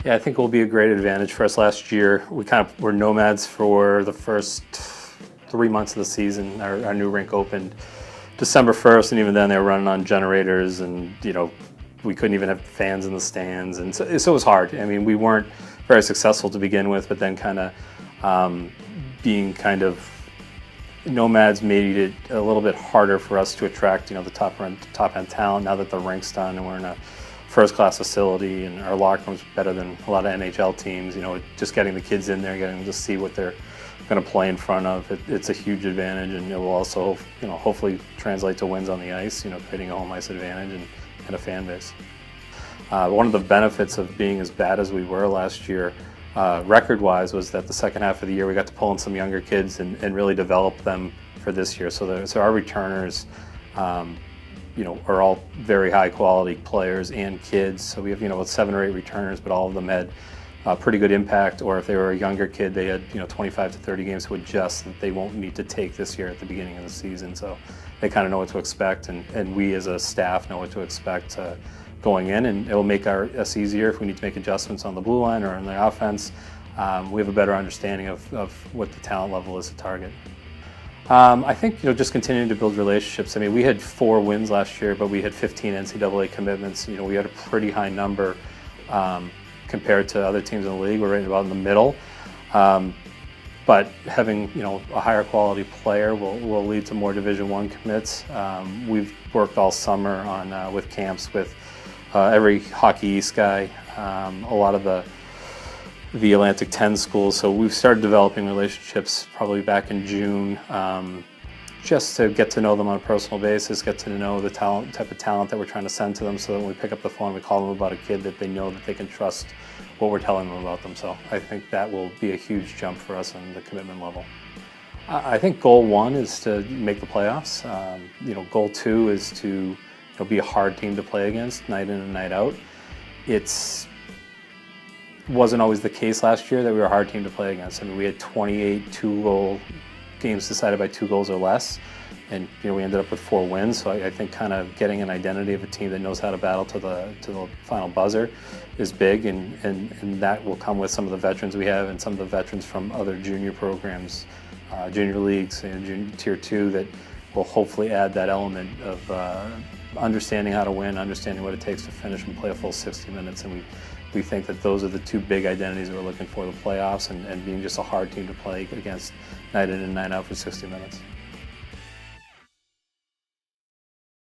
Yeah, I think it will be a great advantage for us. Last year, we kind of were nomads for the first 3 months of the season. Our new rink opened December 1st, and even then they were running on generators, and we couldn't even have fans in the stands, and so it was hard. I mean, we weren't very successful to begin with, but then kind of being kind of nomads made it a little bit harder for us to attract the top end talent. Now that the rink's done and we're in a first-class facility, and our locker room's better than a lot of NHL teams. Just getting the kids in there, getting them to see what they're going to play in front of, it's a huge advantage, and it will also, hopefully translate to wins on the ice. Creating a home ice advantage and a fan base. One of the benefits of being as bad as we were last year, record-wise, was that the second half of the year we got to pull in some younger kids and really develop them for this year. So our returners. Are all very high quality players and kids. So we have, about 7 or 8 returners, but all of them had pretty good impact, or if they were a younger kid, they had, 25 to 30 games to adjust that they won't need to take this year at the beginning of the season. So they kind of know what to expect, and we as a staff know what to expect going in, and it will make us easier if we need to make adjustments on the blue line or on the offense. We have a better understanding of what the talent level is to target. I think just continuing to build relationships. I mean, we had 4 wins last year, but we had 15 NCAA commitments. We had a pretty high number compared to other teams in the league. We're right about in the middle. But having a higher quality player will lead to more Division I commits. We've worked all summer on with camps with every Hockey East guy, a lot of the Atlantic 10 schools. So we've started developing relationships probably back in June, just to get to know them on a personal basis, get to know the type of talent that we're trying to send to them, so that when we pick up the phone, we call them about a kid that they know that they can trust what we're telling them about them. So I think that will be a huge jump for us on the commitment level. I think goal 1 is to make the playoffs. Goal 2 is to be a hard team to play against night in and night out. Wasn't always the case last year that we were a hard team to play against. I mean, we had 28 2-goal games decided by 2 goals or less, and we ended up with 4 wins. So I think kind of getting an identity of a team that knows how to battle to the final buzzer is big, and that will come with some of the veterans we have and some of the veterans from other junior programs, junior leagues and junior Tier 2, that will hopefully add that element of understanding how to win, understanding what it takes to finish and play a full 60 minutes. And we think that those are the 2 big identities that we're looking for, the playoffs and being just a hard team to play against night in and night out for 60 minutes.